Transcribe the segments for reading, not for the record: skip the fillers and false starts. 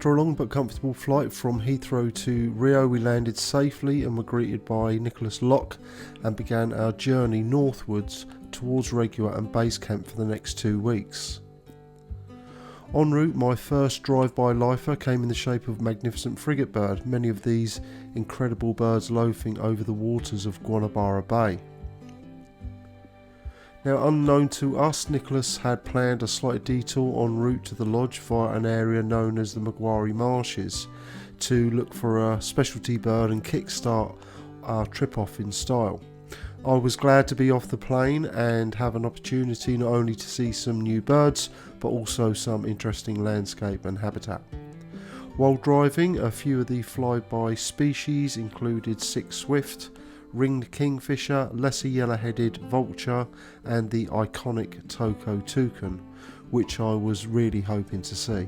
After a long but comfortable flight from Heathrow to Rio, we landed safely and were greeted by Nicholas Locke and began our journey northwards towards Regua and base camp for the next 2 weeks. En route, my first drive-by lifer came in the shape of magnificent frigate bird, many of these incredible birds loafing over the waters of Guanabara Bay. Now, unknown to us, Nicholas had planned a slight detour en route to the lodge via an area known as the Maguari Marshes to look for a specialty bird and kickstart our trip off in style. I was glad to be off the plane and have an opportunity not only to see some new birds but also some interesting landscape and habitat. While driving, a few of the flyby species included six swift, ringed kingfisher, lesser yellow-headed vulture and the iconic Toko toucan, which I was really hoping to see.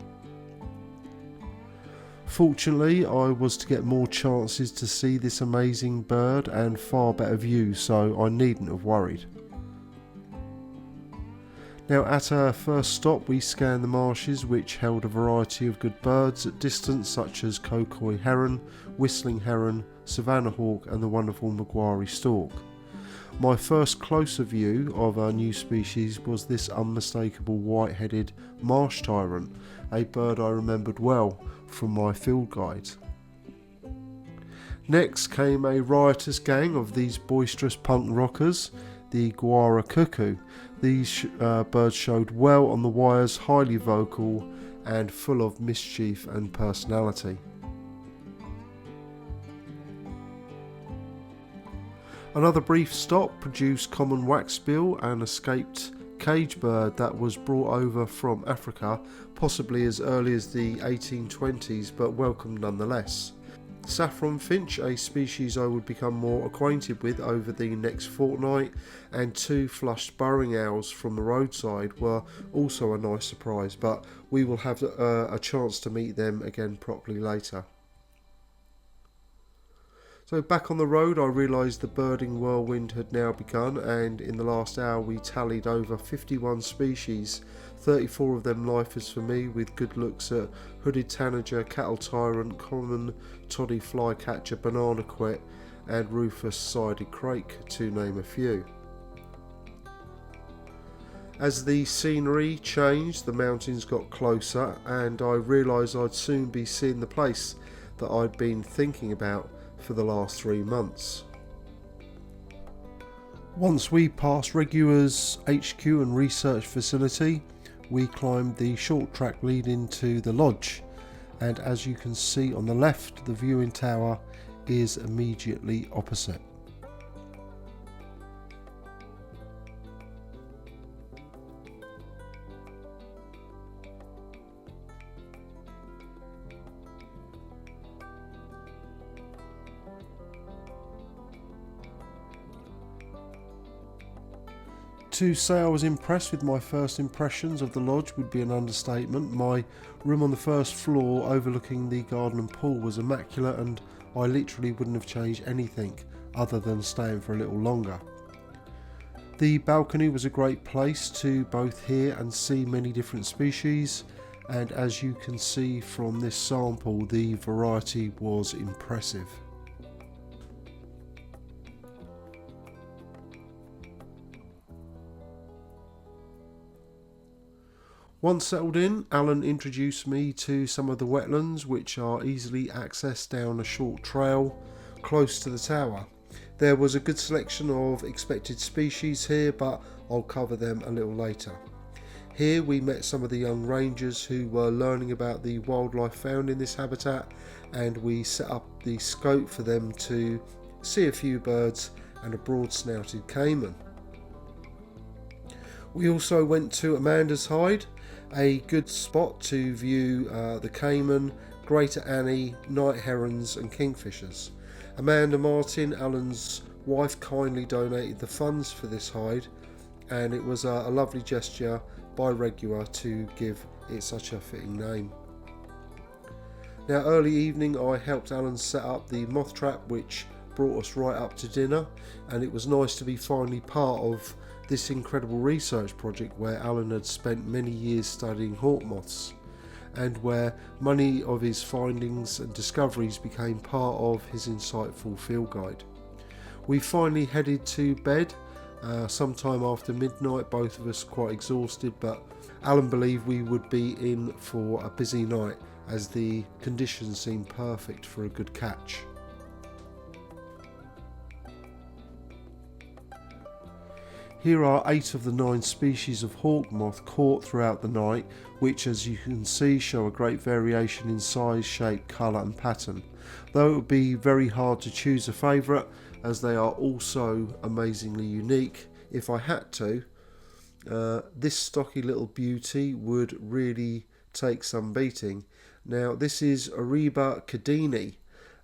Fortunately, I was to get more chances to see this amazing bird and far better views, so I needn't have worried. Now, at our first stop, we scanned the marshes, which held a variety of good birds at distance, such as Kokoi heron, whistling heron, savannah hawk and the wonderful Maguari stork. My first closer view of our new species was this unmistakable white-headed marsh tyrant, a bird I remembered well from my field guides. Next came a riotous gang of these boisterous punk rockers, the Guara cuckoo. These birds showed well on the wires, highly vocal and full of mischief and personality. Another brief stop produced common waxbill, an escaped cage bird that was brought over from Africa, possibly as early as the 1820s, but welcome nonetheless. Saffron finch, a species I would become more acquainted with over the next fortnight, and two flushed burrowing owls from the roadside were also a nice surprise, but we will have a chance to meet them again properly later. So back on the road, I realised the birding whirlwind had now begun, and in the last hour we tallied over 51 species, 34 of them lifers for me, with good looks at hooded tanager, cattle tyrant, common toddy flycatcher, banana quet and rufous sided crake, to name a few. As the scenery changed, the mountains got closer and I realised I'd soon be seeing the place that I'd been thinking about for the last 3 months. Once we passed Regua's HQ and research facility, we climbed the short track leading to the lodge, and as you can see on the left, the viewing tower is immediately opposite. To say I was impressed with my first impressions of the lodge would be an understatement. My room on the first floor overlooking the garden and pool was immaculate, and I literally wouldn't have changed anything other than staying for a little longer. The balcony was a great place to both hear and see many different species, and as you can see from this sample, the variety was impressive. Once settled in, Alan introduced me to some of the wetlands, which are easily accessed down a short trail close to the tower. There was a good selection of expected species here, but I'll cover them a little later. Here we met some of the young rangers who were learning about the wildlife found in this habitat, and we set up the scope for them to see a few birds and a broad-snouted caiman. We also went to Amanda's Hide, a good spot to view the caiman, greater Annie, night herons and kingfishers. Amanda Martin, Alan's wife, kindly donated the funds for this hide, and it was a lovely gesture by Regua to give it such a fitting name. Now, early evening I helped Alan set up the moth trap, which brought us right up to dinner, and it was nice to be finally part of this incredible research project where Alan had spent many years studying hawk moths, and where many of his findings and discoveries became part of his insightful field guide. We finally headed to bed sometime after midnight, both of us quite exhausted, but Alan believed we would be in for a busy night as the conditions seemed perfect for a good catch. Here are 8 of the 9 species of hawk moth caught throughout the night, which, as you can see, show a great variation in size, shape, colour and pattern, though it would be very hard to choose a favourite as they are all so amazingly unique. If I had to, this stocky little beauty would really take some beating. Now, this is Ariba cadini,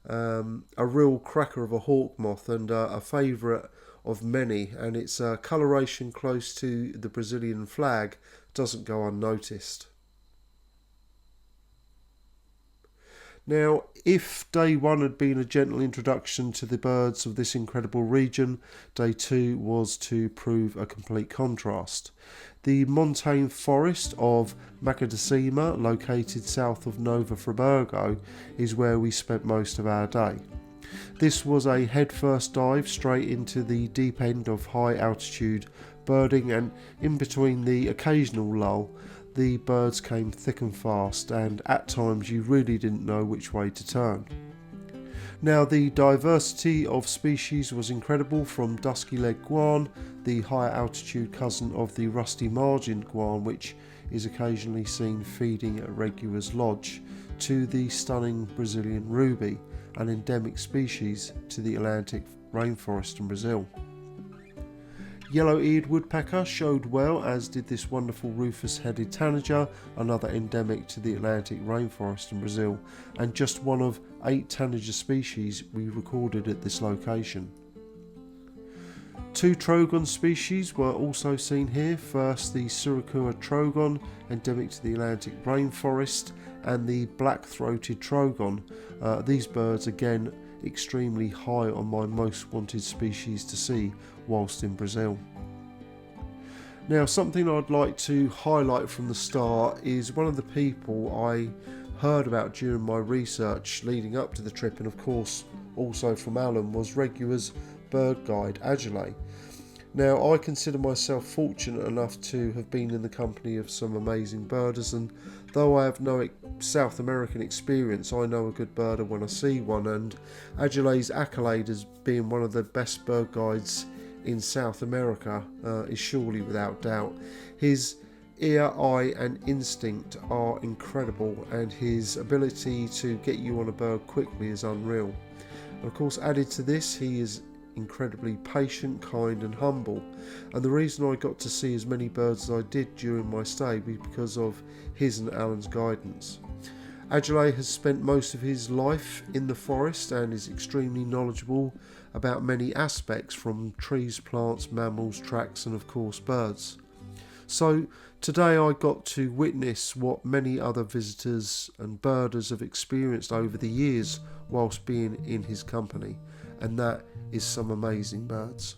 a real cracker of a hawk moth and a favourite of many, and its coloration close to the Brazilian flag doesn't go unnoticed. Now, if day 1 had been a gentle introduction to the birds of this incredible region, day 2 was to prove a complete contrast. The montane forest of Macadacima, located south of Nova Friburgo, is where we spent most of our day. This was a headfirst dive straight into the deep end of high altitude birding, and in between the occasional lull, the birds came thick and fast, and at times you really didn't know which way to turn. Now, the diversity of species was incredible, from dusky-legged guan, the higher altitude cousin of the rusty-margined guan, which is occasionally seen feeding at Regua's lodge, to the stunning Brazilian ruby, an endemic species to the Atlantic Rainforest in Brazil. Yellow-eared woodpecker showed well, as did this wonderful rufous-headed tanager, another endemic to the Atlantic Rainforest in Brazil, and just one of 8 tanager species we recorded at this location. 2 trogon species were also seen here. First, the Suricua trogon, endemic to the Atlantic Rainforest, and the black-throated trogon. These birds, again, extremely high on my most wanted species to see whilst in Brazil. Now, something I'd like to highlight from the start is one of the people I heard about during my research leading up to the trip, and of course also from Alan, was Regua's bird guide, Agile. Now, I consider myself fortunate enough to have been in the company of some amazing birders, and though I have no South American experience, I know a good birder when I see one, and Agile's accolade as being one of the best bird guides in South America is surely without doubt. His ear, eye and instinct are incredible, and his ability to get you on a bird quickly is unreal. And of course, added to this, he is incredibly patient, kind and humble, and the reason I got to see as many birds as I did during my stay was because of his and Alan's guidance. Agile has spent most of his life in the forest and is extremely knowledgeable about many aspects, from trees, plants, mammals, tracks and of course birds. So today I got to witness what many other visitors and birders have experienced over the years whilst being in his company, and that is some amazing birds.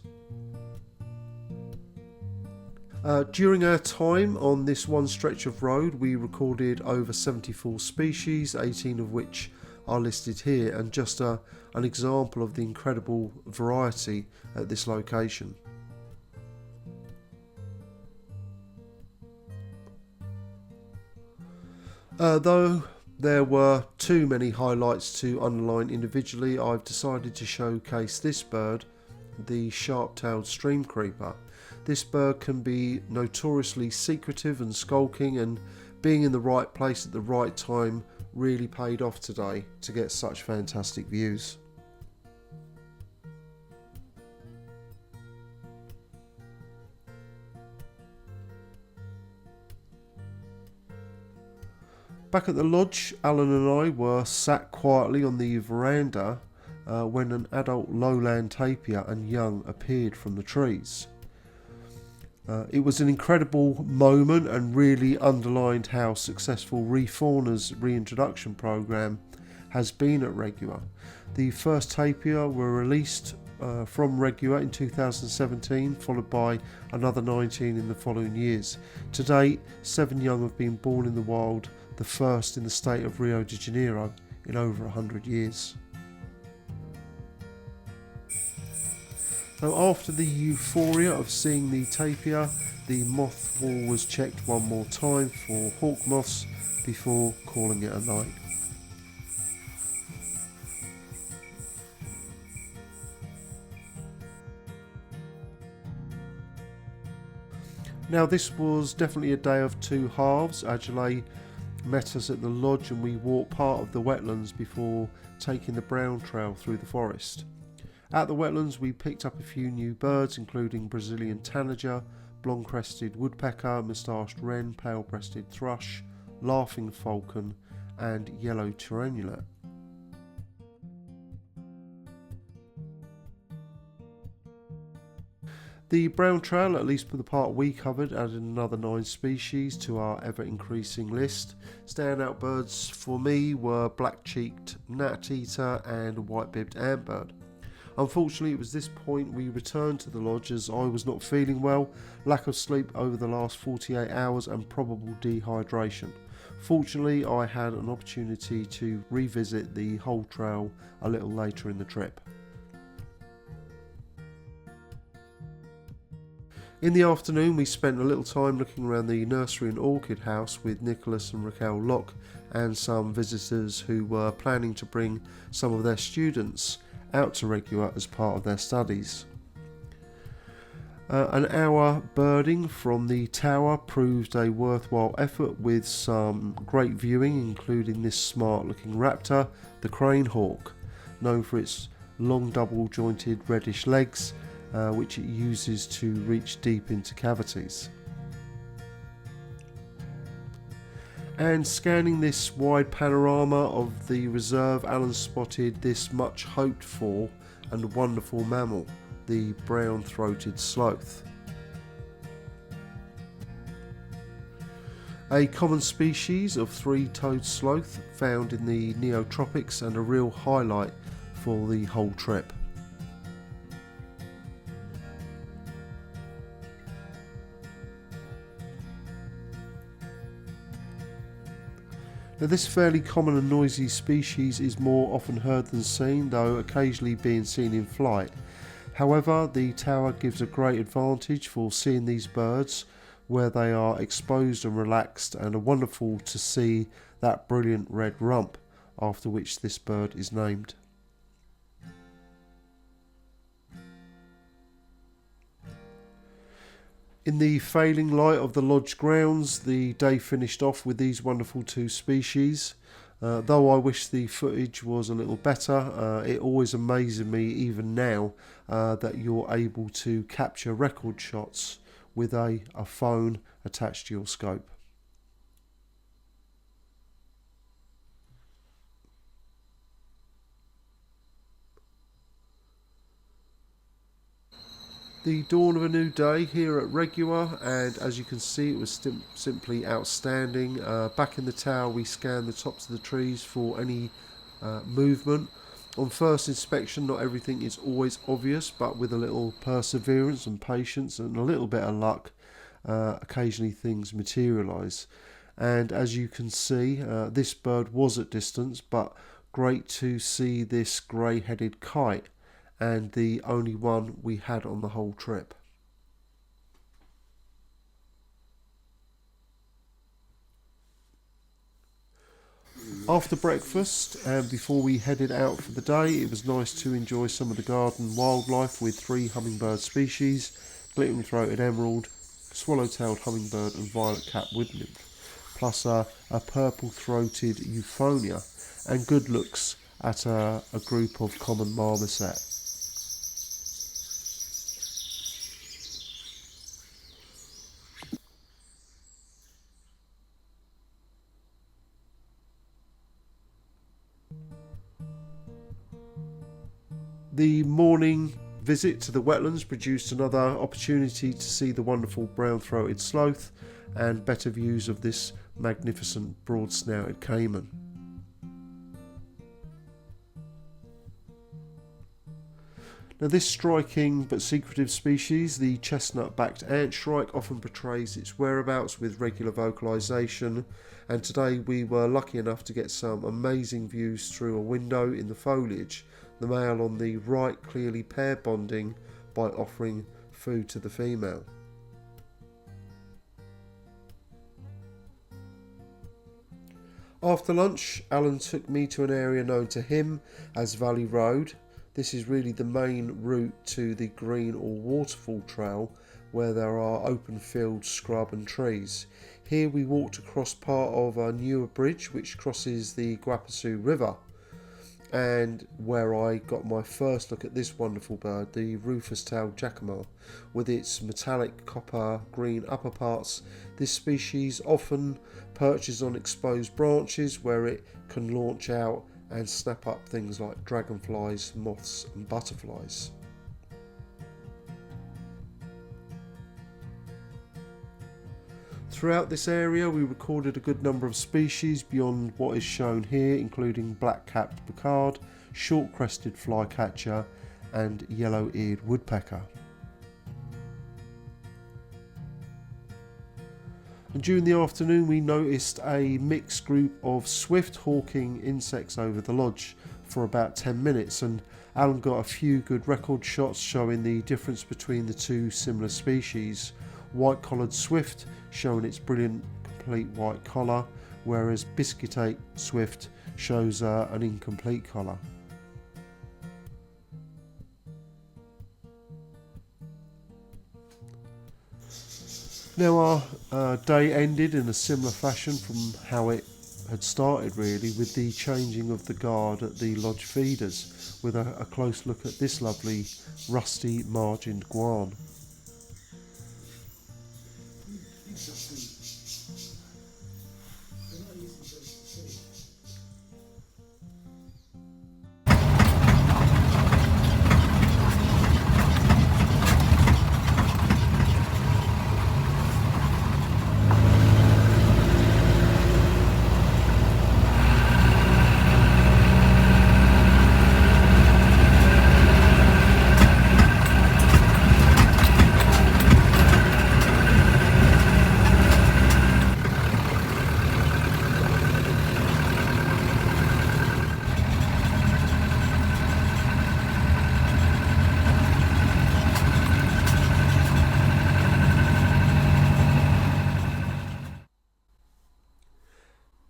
During our time on this one stretch of road, we recorded over 74 species, 18 of which are listed here, and just an example of the incredible variety at this location. Though there were too many highlights to underline individually, I've decided to showcase this bird, the sharp-tailed stream creeper. This bird can be notoriously secretive and skulking, and being in the right place at the right time really paid off today to get such fantastic views. Back at the lodge, Alan and I were sat quietly on the veranda when an adult lowland tapir and young appeared from the trees. It was an incredible moment and really underlined how successful Refauna's reintroduction program has been at Regua. The first tapir were released from Regua in 2017, followed by another 19 in the following years. To date, 7 young have been born in the wild, the first in the state of Rio de Janeiro in over 100 years. So after the euphoria of seeing the tapir, the moth wall was checked one more time for hawk moths before calling it a night. Now this was definitely a day of two halves. Ajay met us at the lodge and we walked part of the wetlands before taking the brown trail through the forest. At the wetlands we picked up a few new birds, including Brazilian tanager, blonde-crested woodpecker, moustached wren, pale-breasted thrush, laughing falcon and yellow tyrannulet. The brown trail, at least for the part we covered, added another 9 species to our ever-increasing list. Standout birds for me were black-cheeked gnat-eater and white-bibbed antbird. Unfortunately, it was this point we returned to the lodge as I was not feeling well, lack of sleep over the last 48 hours and probable dehydration. Fortunately, I had an opportunity to revisit the whole trail a little later in the trip. In the afternoon we spent a little time looking around the nursery and orchid house with Nicholas and Raquel Locke and some visitors who were planning to bring some of their students out to Regua as part of their studies. An hour birding from the tower proved a worthwhile effort with some great viewing, including this smart looking raptor, the crane hawk, known for its long double jointed reddish legs which it uses to reach deep into cavities. And scanning this wide panorama of the reserve, Alan spotted this much hoped for and wonderful mammal, the brown-throated sloth. A common species of three-toed sloth found in the neotropics and a real highlight for the whole trip. Now, this fairly common and noisy species is more often heard than seen, though occasionally being seen in flight. However, the tower gives a great advantage for seeing these birds where they are exposed and relaxed, and are wonderful to see that brilliant red rump after which this bird is named. In the failing light of the lodge grounds, the day finished off with these wonderful 2 species. Though I wish the footage was a little better, it always amazes me even now that you're able to capture record shots with a phone attached to your scope. The dawn of a new day here at Regua, and as you can see it was simply outstanding. Back in the tower we scanned the tops of the trees for any movement. On first inspection not everything is always obvious, but with a little perseverance and patience and a little bit of luck, occasionally things materialise. And as you can see, this bird was at distance, but great to see this grey-headed kite, and the only one we had on the whole trip. After breakfast and before we headed out for the day, it was nice to enjoy some of the garden wildlife with 3 hummingbird species: glittering-throated emerald, swallow-tailed hummingbird and violet-capped wood nymph, plus a purple-throated euphonia, and good looks at a group of common marmoset. The morning visit to the wetlands produced another opportunity to see the wonderful brown-throated sloth and better views of this magnificent broad-snouted caiman. Now, this striking but secretive species, the chestnut-backed antshrike, often portrays its whereabouts with regular vocalisation, and today we were lucky enough to get some amazing views through a window in the foliage, the male on the right clearly pair bonding by offering food to the female. After lunch, Alan took me to an area known to him as Valley Road. This is really the main route to the Green or Waterfall Trail, where there are open fields, scrub and trees. Here we walked across part of a newer bridge which crosses the Guapasu River, and where I got my first look at this wonderful bird, the rufous-tailed jacamar. With its metallic copper green upper parts, this species often perches on exposed branches where it can launch out and snap up things like dragonflies, moths and butterflies. Throughout this area we recorded a good number of species beyond what is shown here, including black-capped bacard, short-crested flycatcher and yellow-eared woodpecker. And during the afternoon we noticed a mixed group of swift hawking insects over the lodge for about 10 minutes, and Alan got a few good record shots showing the difference between the two similar species. White-collared swift showing its brilliant complete white collar, whereas biscuitate swift shows an incomplete collar. Now our day ended in a similar fashion from how it had started, really, with the changing of the guard at the lodge feeders, with a close look at this lovely rusty margined guan.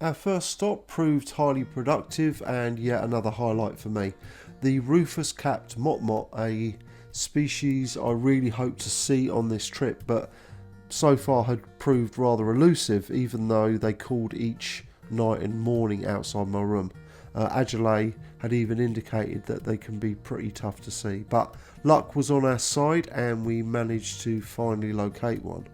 Our first stop proved highly productive and yet another highlight for me. The rufous-capped motmot, a species I really hoped to see on this trip, but so far had proved rather elusive, even though they called each night and morning outside my room. Adelaide had even indicated that they can be pretty tough to see, but luck was on our side and we managed to finally locate one.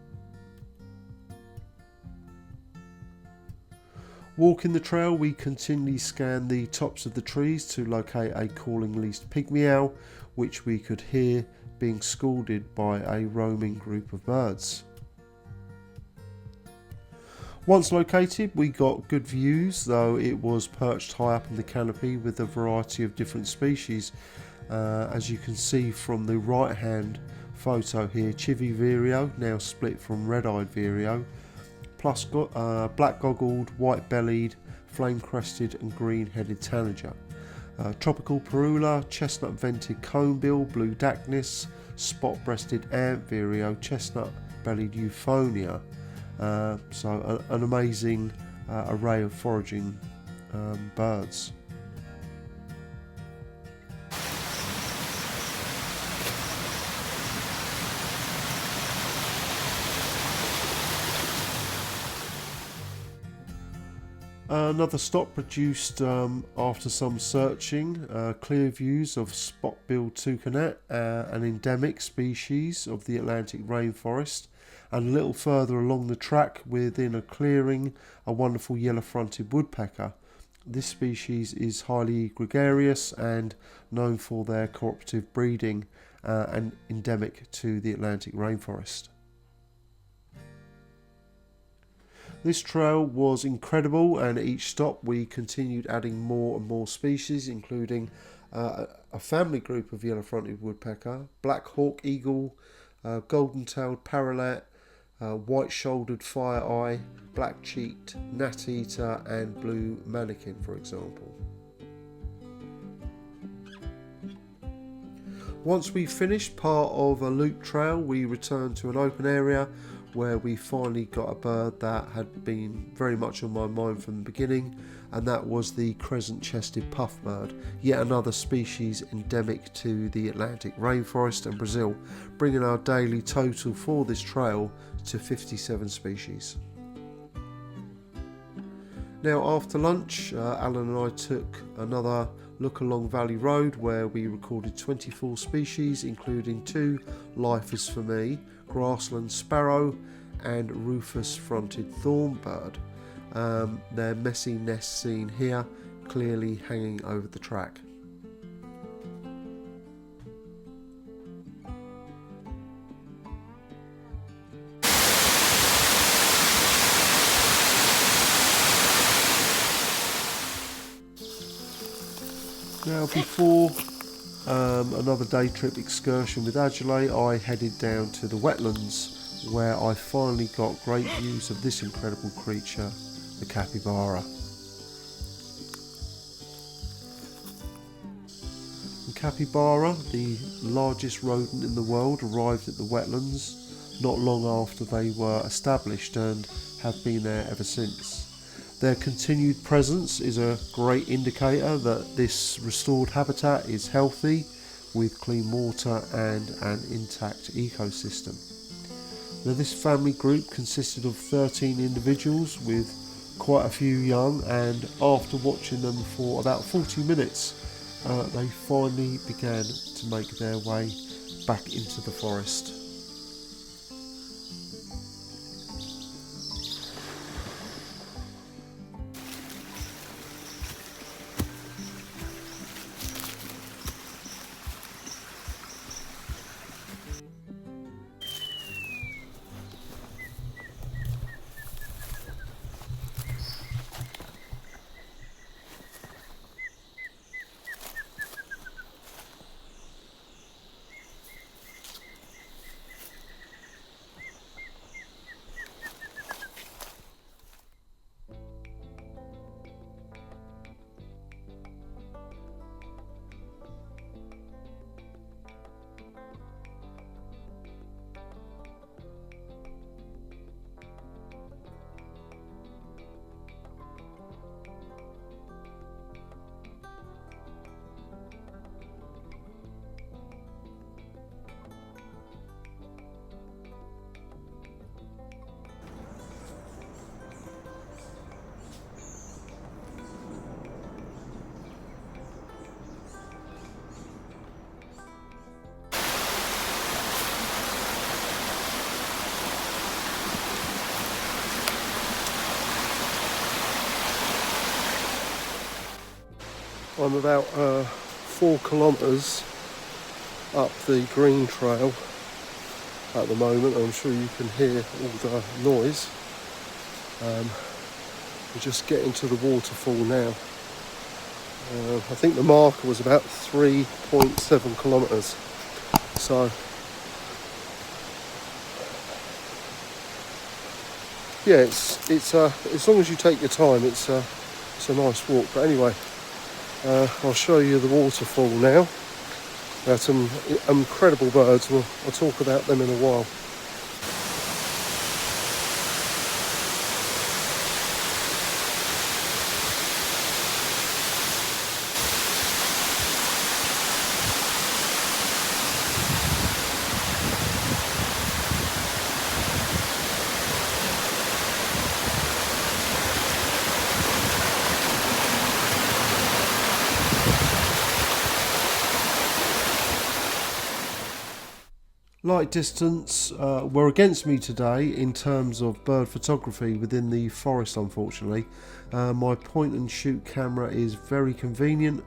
Walking the trail, we continually scanned the tops of the trees to locate a calling-leased pygmy owl, which we could hear being scolded by a roaming group of birds. Once located, we got good views, though it was perched high up in the canopy with a variety of different species. As you can see from the right hand photo here, Chivy vireo, now split from red-eyed vireo, plus black-goggled, white-bellied, flame-crested and green-headed tanager. Tropical perula, chestnut-vented conebill, blue dacnus, spot-breasted ant vireo, chestnut-bellied euphonia. So an amazing array of foraging birds. Another stop produced after some searching clear views of spot-billed toucanet, an endemic species of the Atlantic Rainforest, and a little further along the track within a clearing, a wonderful yellow-fronted woodpecker. This species is highly gregarious and known for their cooperative breeding and endemic to the Atlantic Rainforest. This trail was incredible, and at each stop we continued adding more and more species, including a family group of yellow-fronted woodpecker, black hawk eagle, golden-tailed parrotlet, white-shouldered fire-eye, black-cheeked gnat-eater and blue manakin, for example. Once we finished part of a loop trail, we returned to an open area where we finally got a bird that had been very much on my mind from the beginning, and that was the crescent-chested puffbird, yet another species endemic to the Atlantic Rainforest and Brazil, bringing our daily total for this trail to 57 species. Now, after lunch, Alan and I took another look along Valley Road where we recorded 24 species, including 2 lifers for me, grassland sparrow and rufous-fronted thornbird. Their messy nest seen here, clearly hanging over the track. Now, before another day trip excursion with Adelaide, I headed down to the wetlands where I finally got great views of this incredible creature, the capybara. The capybara, the largest rodent in the world, arrived at the wetlands not long after they were established and have been there ever since. Their continued presence is a great indicator that this restored habitat is healthy, with clean water and an intact ecosystem. Now, this family group consisted of 13 individuals with quite a few young, and after watching them for about 40 minutes, they finally began to make their way back into the forest. I'm about 4 kilometres up the green trail at the moment. I'm sure you can hear all the noise. We're just getting to the waterfall now. I think the marker was about 3.7 kilometres. So yeah, it's as long as you take your time, it's a nice walk. But anyway, I'll show you the waterfall now. There are some incredible birds. I'll talk about them in a while. Light distance were against me today in terms of bird photography within the forest, unfortunately. My point and shoot camera is very convenient,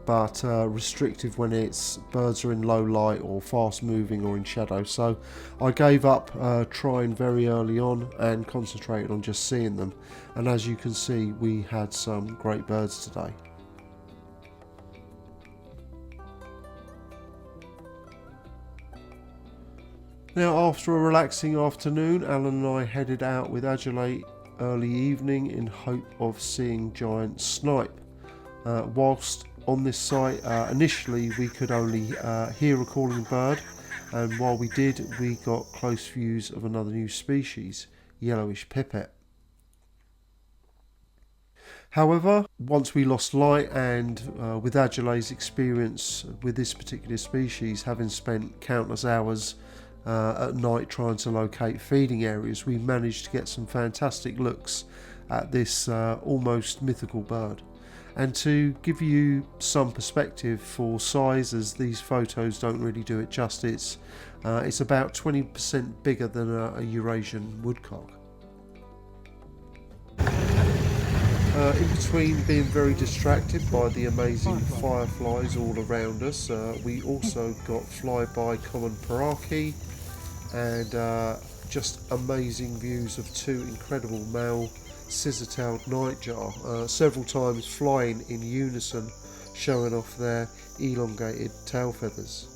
but restrictive when it's birds are in low light or fast moving or in shadow. So I gave up trying very early on and concentrated on just seeing them. And as you can see, we had some great birds today. Now, after a relaxing afternoon, Alan and I headed out with Adulate early evening in hope of seeing giant snipe. Whilst on this site, initially we could only hear a calling bird, and while we did, we got close views of another new species, yellowish pipit. However, once we lost light, and with Adulate's experience with this particular species, having spent countless hours at night trying to locate feeding areas, we managed to get some fantastic looks at this almost mythical bird. And to give you some perspective for size, as these photos don't really do it justice, it's about 20% bigger than a Eurasian woodcock. In between being very distracted by the amazing fireflies all around us, we also got flyby common paraki and just amazing views of two incredible male scissor-tailed nightjar, several times flying in unison, showing off their elongated tail feathers.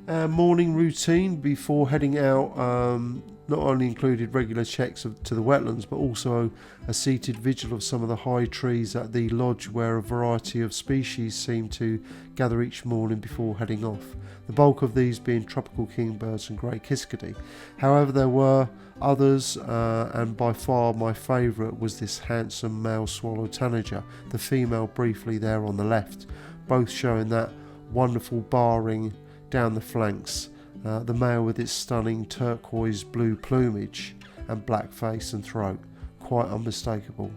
Our morning routine before heading out not only included regular checks to the wetlands, but also a seated vigil of some of the high trees at the lodge, where a variety of species seem to gather each morning before heading off. The bulk of these being tropical kingbirds and grey kiskadee. However, there were others, and by far my favourite was this handsome male swallow tanager, the female briefly there on the left, both showing that wonderful barring down the flanks, the male with its stunning turquoise blue plumage and black face and throat, quite unmistakable.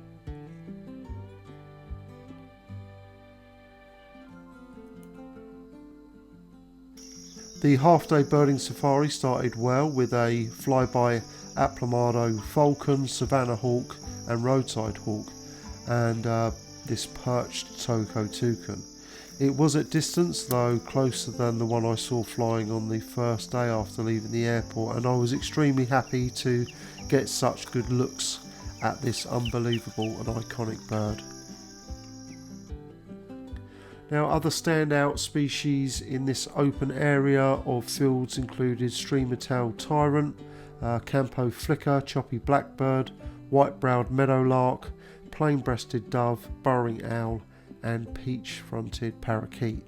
The half-day birding safari started well with a flyby aplomado falcon, savannah hawk and roadside hawk, and this perched toko toucan. It was at distance, though closer than the one I saw flying on the first day after leaving the airport, and I was extremely happy to get such good looks at this unbelievable and iconic bird. Now, other standout species in this open area of fields included streamer-tailed tyrant, campo flicker, choppy blackbird, white-browed meadowlark, plain-breasted dove, burrowing owl and peach-fronted parakeet.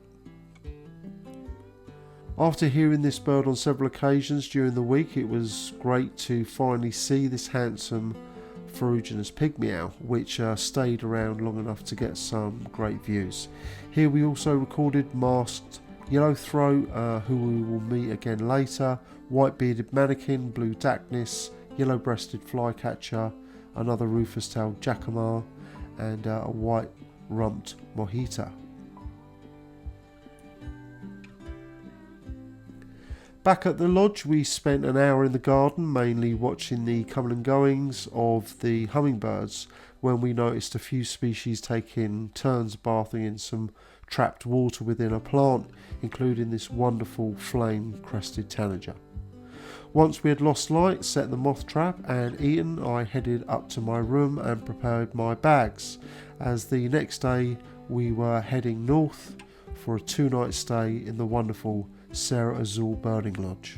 After hearing this bird on several occasions during the week, it was great to finally see this handsome ferruginous pygmy owl, which stayed around long enough to get some great views. Here we also recorded masked yellowthroat, who we will meet again later, white-bearded manakin, blue dacnus, yellow-breasted flycatcher, another rufous-tailed jacamar, and a white-rumped mojita. Back at the lodge, we spent an hour in the garden, mainly watching the coming and goings of the hummingbirds, when we noticed a few species taking turns bathing in some trapped water within a plant, including this wonderful flame-crested tanager. Once we had lost light, set the moth trap and eaten, I headed up to my room and prepared my bags, as the next day we were heading north for a 2-night stay in the wonderful Serra Azul Birding Lodge.